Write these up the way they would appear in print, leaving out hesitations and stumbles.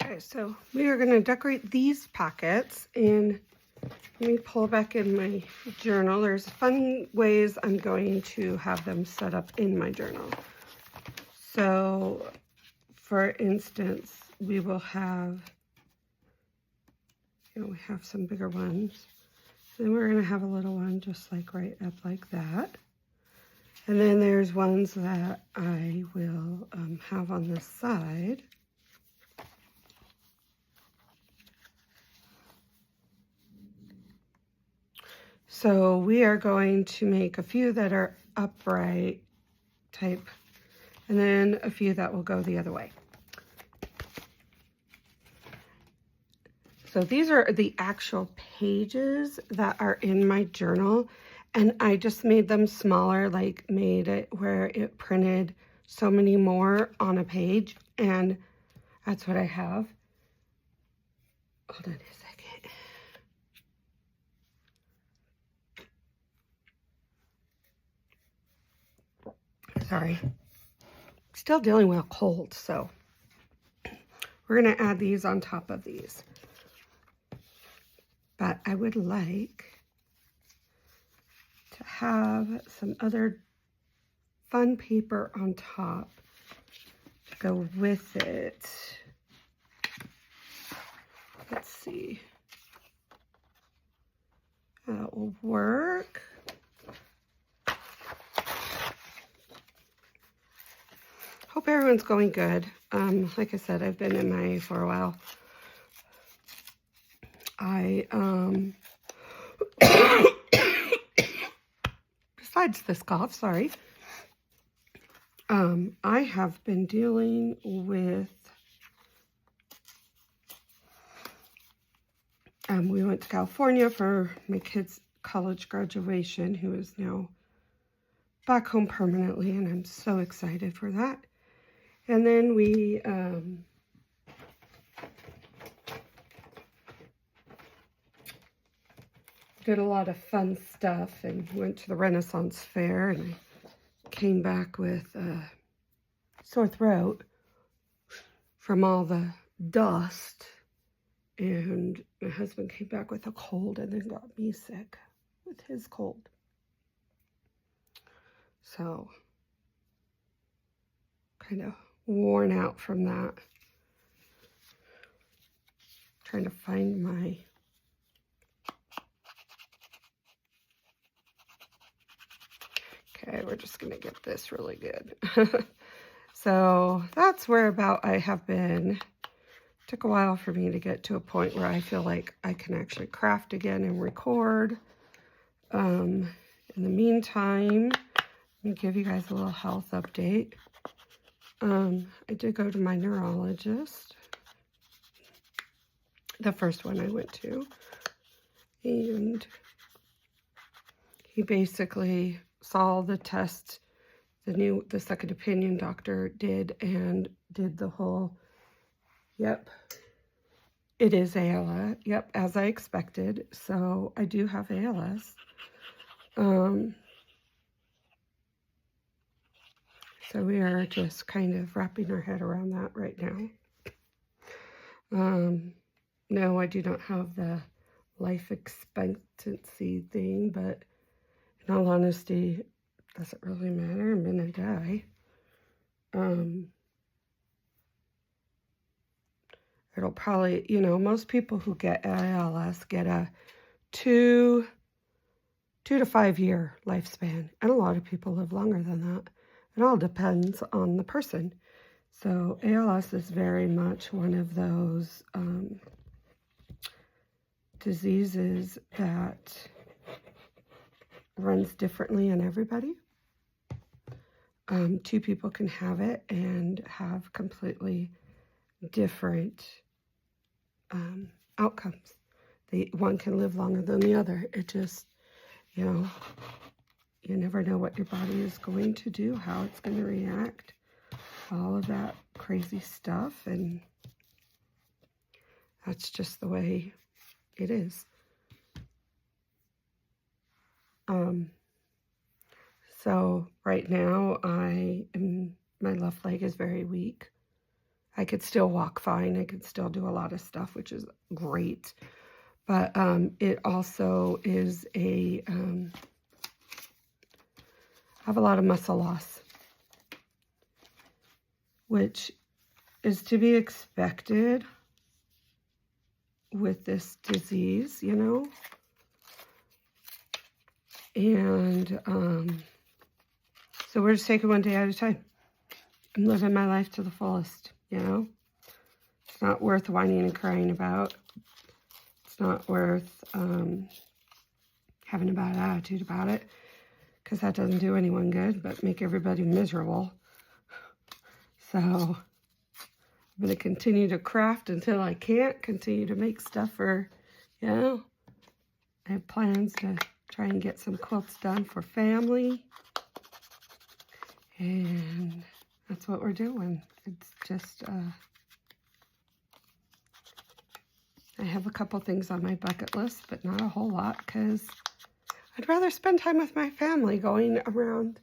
Okay, so we are going to decorate these pockets, and let me pull back in my journal. There's fun ways I'm going to have them set up in my journal. So, for instance, we will have, we have some bigger ones. Then we're going to have a little one just like right up like that. And then there's ones that I will have on this side. So we are going to make a few that are upright type, and then a few that will go the other way. So these are the actual pages that are in my journal, and I just made them smaller, like made it where it printed so many more on a page, and that's what I have. Hold on a second. Sorry. Still dealing with a cold, so we're going to add these on top of these. But I would like to have some other fun paper on top to go with it. Let's see how that will work. Hope everyone's going good. Like I said, I've been MIA for a while. Besides this cough, sorry. I have been dealing with, we went to California for my kid's college graduation, who is now back home permanently, and I'm so excited for that. And then we did a lot of fun stuff and went to the Renaissance Fair, and I came back with a sore throat from all the dust, and my husband came back with a cold and then got me sick with his cold. So kind of worn out from that. Trying to find my okay, we're just gonna get this really good. So that's where about I have been. Took a while for me to get to a point where I feel like I can actually craft again and record. In the meantime, let me give you guys a little health update. I did go to my neurologist, the first one I went to, and he basically saw the test the second opinion doctor did, and did the whole, yep, it is ALS, yep, as I expected. So I do have ALS. So we are just kind of wrapping our head around that right now. No, I do not have the life expectancy thing, but in all honesty, doesn't really matter. I'm gonna die. It'll probably, most people who get ALS get a 2 to 5 year lifespan, and a lot of people live longer than that. It all depends on the person. So ALS is very much one of those diseases that runs differently in everybody. Two people can have it and have completely different outcomes. One can live longer than the other. It just, you never know what your body is going to do, how it's going to react, all of that crazy stuff, and that's just the way it is. So right now my left leg is very weak. I could still walk fine. I could still do a lot of stuff, which is great. But it also is I have a lot of muscle loss, which is to be expected with this disease, you know. And so we're just taking one day at a time. I'm living my life to the fullest, you know. It's not worth whining and crying about. It's not worth having a bad attitude about it, because that doesn't do anyone good, but make everybody miserable. So I'm going to continue to craft until I can't, continue to make stuff for, you know, I have plans to try and get some quilts done for family. And that's what we're doing. It's just, I have a couple things on my bucket list, but not a whole lot, because I'd rather spend time with my family going around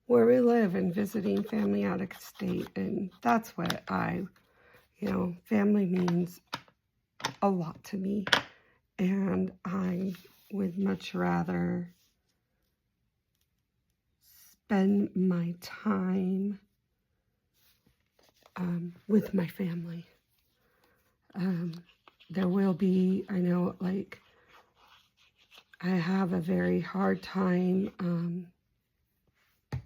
where we live and visiting family out of state. And that's what you know, family means a lot to me. And I would much rather spend my time with my family. There will be, I know, like, I have a very hard time, I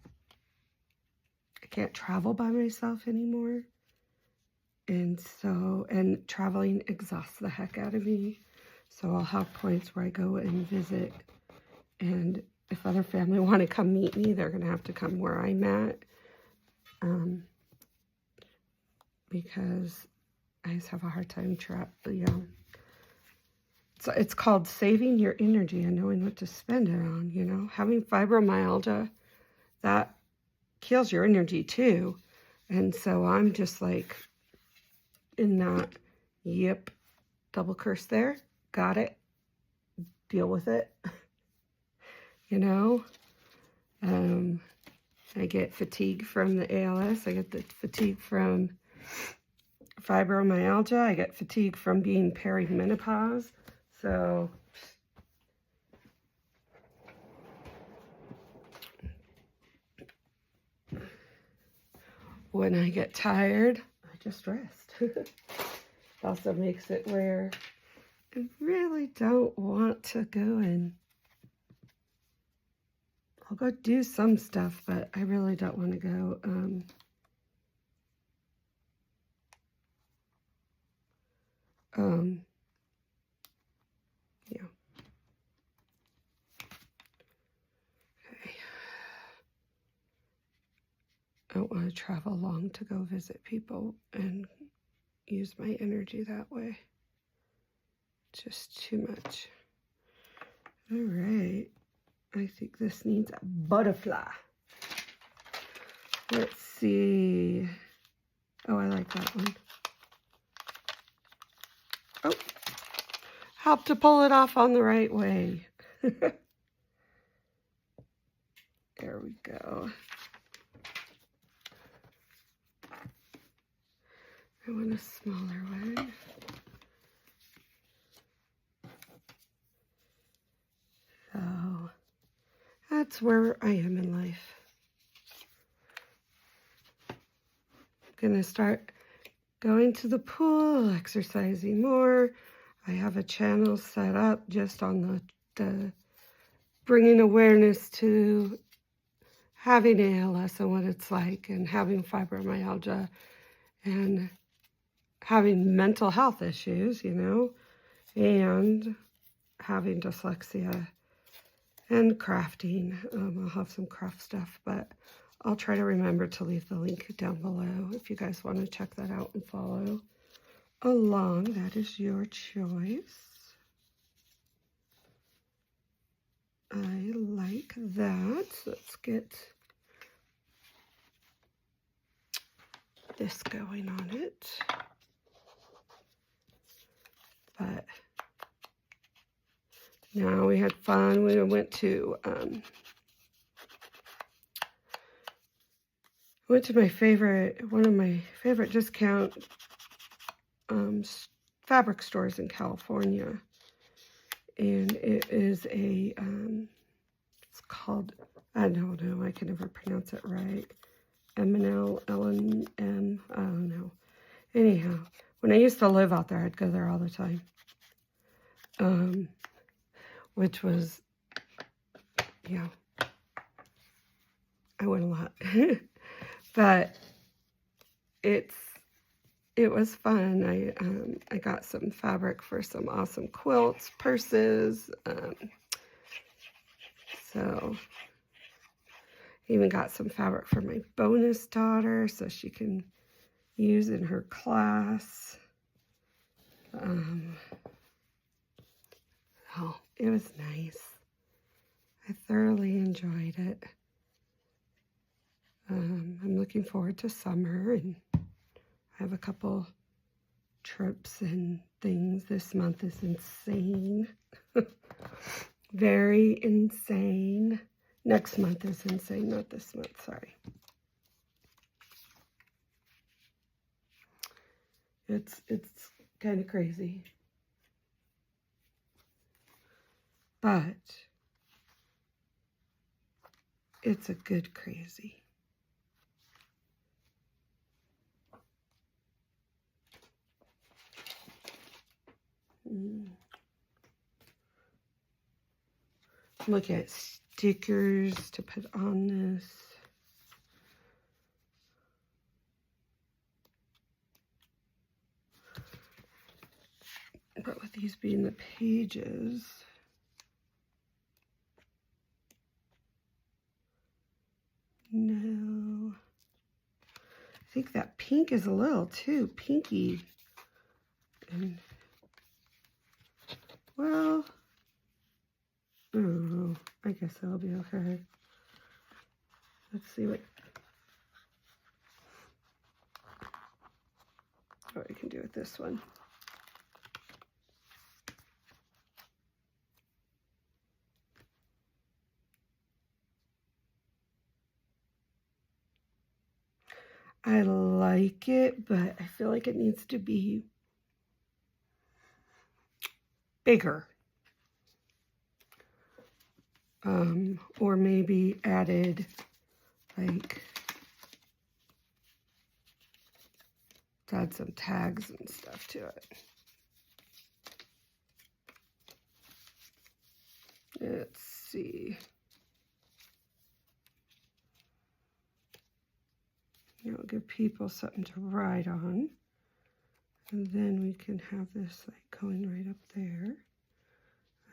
can't travel by myself anymore. And so, and traveling exhausts the heck out of me. So I'll have points where I go and visit, and if other family want to come meet me, they're going to have to come where I'm at. Because I just have a hard time you know. So it's called saving your energy and knowing what to spend it on, you know. Having fibromyalgia, that kills your energy too. And so I'm just like in that, yep, double curse there, got it, deal with it, you know. I get fatigue from the ALS, I get the fatigue from fibromyalgia, I get fatigue from being perimenopause. So when I get tired, I just rest. It also makes it where I really don't want to go and I'll go do some stuff, but I really don't want to go yeah. Okay. I don't want to travel long to go visit people and use my energy that way. Just too much. All right. I think this needs a butterfly. Let's see. Oh, I like that one. Oh, help to pull it off on the right way. There we go. I want a smaller one. So that's where I am in life. I'm gonna start going to the pool, exercising more. I have a channel set up just on the bringing awareness to having ALS and what it's like, and having fibromyalgia, and having mental health issues, you know, and having dyslexia, and crafting. I'll have some craft stuff, but I'll try to remember to leave the link down below if you guys want to check that out and follow along. That is your choice. I like that. Let's get this going on it. But now we had fun. We went to went to one of my favorite discount fabric stores in California, and it is a it's called, I don't know, I can never pronounce it right. M&L, L&M, I don't know. Anyhow, when I used to live out there, I'd go there all the time. Which was, yeah, I went a lot. But it was fun. I got some fabric for some awesome quilts, purses. So even got some fabric for my bonus daughter so she can use in her class. Oh, it was nice. I thoroughly enjoyed it. I'm looking forward to summer, and I have a couple trips and things. This month is insane. Very insane. Next month is insane, not this month, sorry. It's kind of crazy. But it's a good crazy. Look at stickers to put on this. But with these being the pages, no. I think that pink is a little too pinky. And, well, I don't know. I guess that'll be okay. Let's see what I can do with this one. I like it, but I feel like it needs to be bigger. Or maybe added like, add some tags and stuff to it. Let's see. It'll give people something to write on. And then we can have this like going right up there.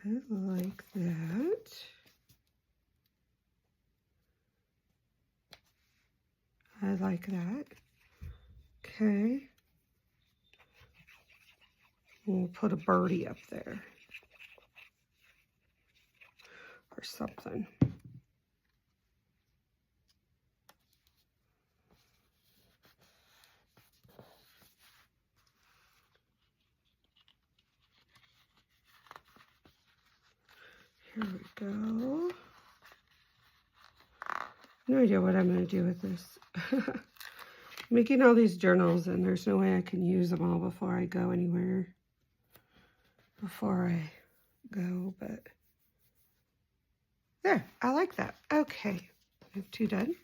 I like that. I like that. Okay. We'll put a birdie up there. Or something. Here we go. No idea what I'm going to do with this. Making all these journals, and there's no way I can use them all before I go anywhere. But there, I like that. Okay, I have two done.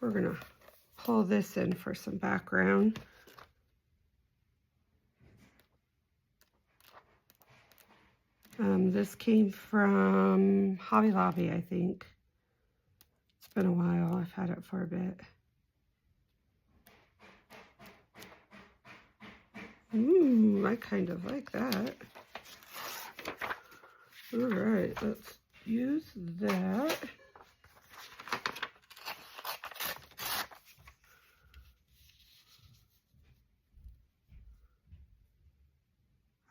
We're gonna pull this in for some background. This came from Hobby Lobby, I think. It's been a while. I've had it for a bit. Ooh, I kind of like that. All right, let's use that.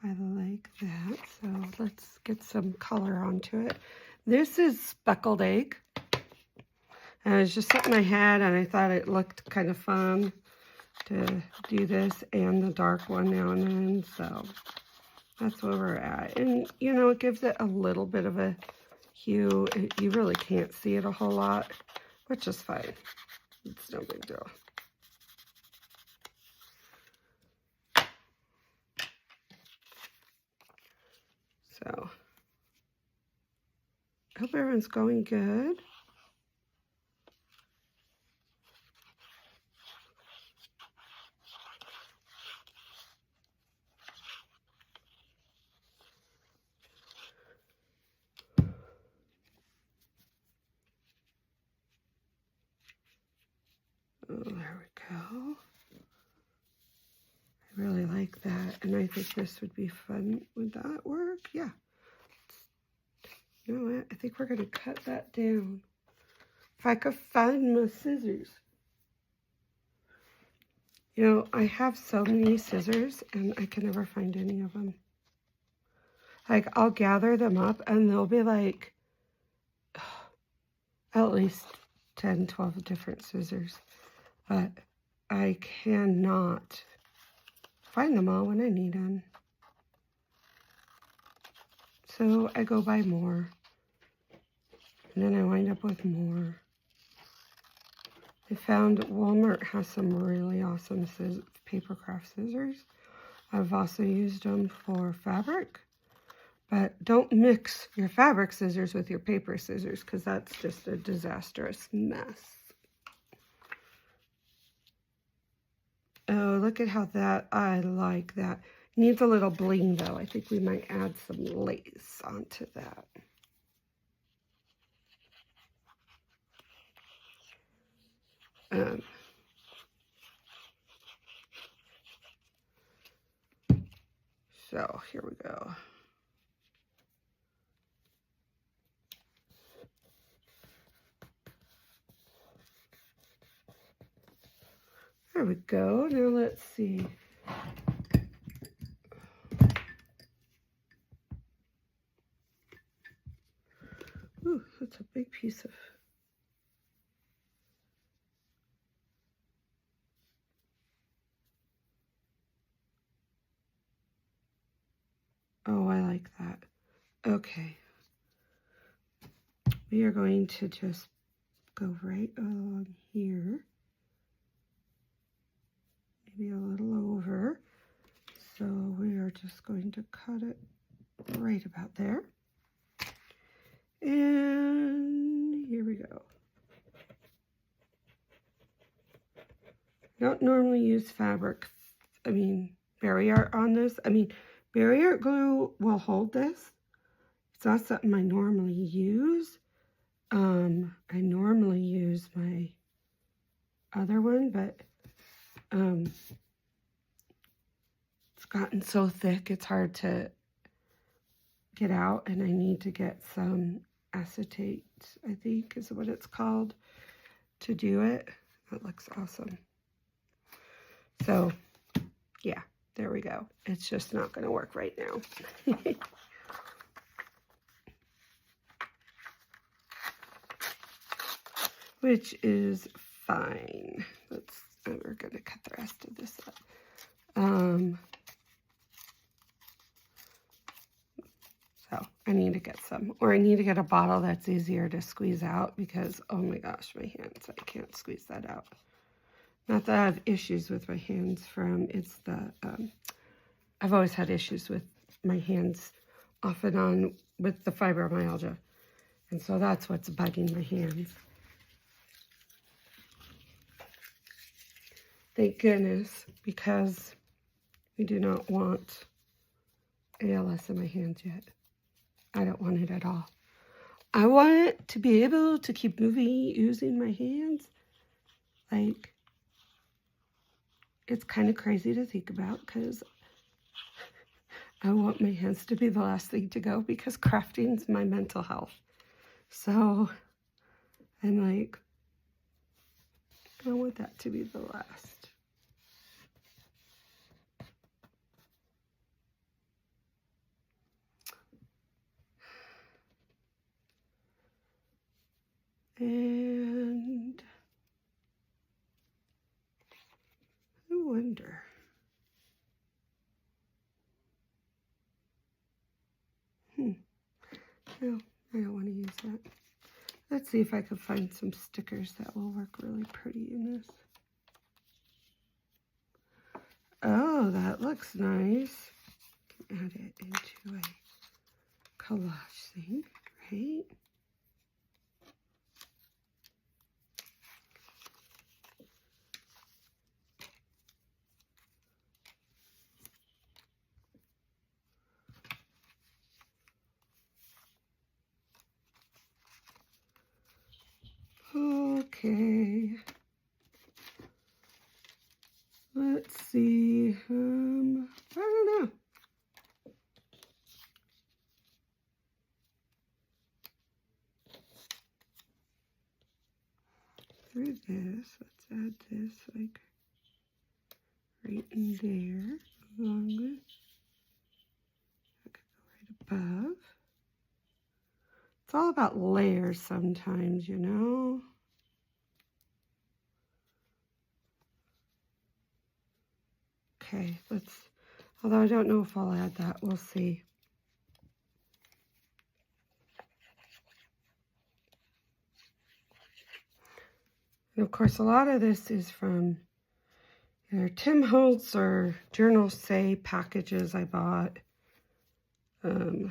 I like that. So let's get some color onto it. This is speckled egg. And I was just setting my head and I thought it looked kind of fun to do this and the dark one now and then. So that's where we're at. And, you know, it gives it a little bit of a hue. You really can't see it a whole lot, which is fine. It's no big deal. So I hope everyone's going good. Oh, there we go. I really like that. And I think this would be fun. Would that work? Yeah. You know what? I think we're going to cut that down. If I could find my scissors. You know, I have so many scissors and I can never find any of them. Like, I'll gather them up and they'll be like at least 10, 12 different scissors. But I cannot find them all when I need them. So I go buy more. And then I wind up with more. I found Walmart has some really awesome paper craft scissors. I've also used them for fabric. But don't mix your fabric scissors with your paper scissors because that's just a disastrous mess. Oh, look at how that, I like that. Needs a little bling though. I think we might add some lace onto that. So here we go. There we go. Now let's see. Ooh, that's a big piece of. Oh, I like that. Okay. We are going to just go right along here. Maybe a little over. So we are just going to cut it right about there. And here we go. I don't normally use berry art on this. Berry art glue will hold this. It's not something I normally use. I normally use my other one, but it's gotten so thick it's hard to get out, and I need to get some acetate, I think is what it's called, to do it. That looks awesome. So yeah, there we go. It's just not going to work right now. Which is fine. We're going to cut the rest of this up. So I need to get some, or I need to get a bottle that's easier to squeeze out because, oh my gosh, my hands, I can't squeeze that out. Not that I have issues with my hands it's the, I've always had issues with my hands off and on with the fibromyalgia. And so that's what's bugging my hands. Thank goodness, because we do not want ALS in my hands yet. I don't want it at all. I want to be able to keep moving using my hands. Like, it's kind of crazy to think about because I want my hands to be the last thing to go because crafting is my mental health. So I'm like, I want that to be the last. wonder. No, I don't want to use that. Let's see if I can find some stickers that will work really pretty in this. Oh, that looks nice. Add it into a collage thing, right? Okay. Let's see. I don't know. Through this, let's add this like right in there, along with, I could go right above. It's all about layers sometimes, you know. Okay, although I don't know if I'll add that, we'll see. And of course, a lot of this is from either Tim Holtz or Journal Say packages I bought. I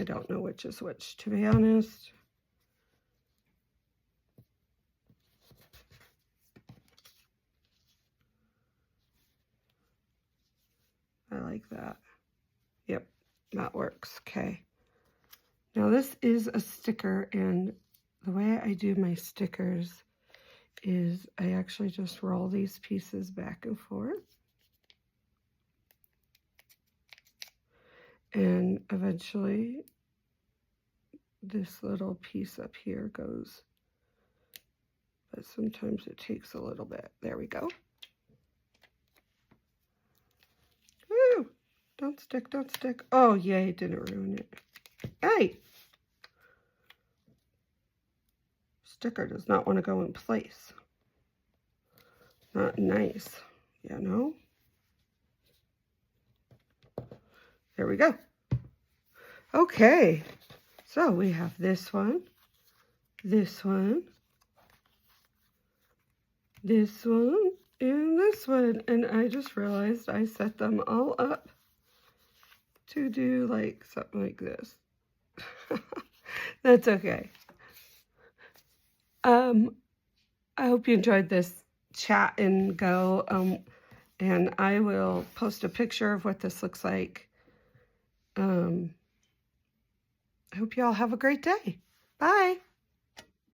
don't know which is which, to be honest. I like that. Yep, that works. Okay. Now this is a sticker, and the way I do my stickers is I actually just roll these pieces back and forth. And eventually this little piece up here goes, but sometimes it takes a little bit. There we go. Woo! Don't stick, don't stick. Oh, yay, didn't ruin it. Hey! Sticker does not want to go in place. Not nice, you know? There we go. Okay, so we have this one, this one, this one, and this one. And I just realized I set them all up to do like something like this. That's okay. I hope you enjoyed this chat and go, and I will post a picture of what this looks like. I hope you all have a great day. Bye.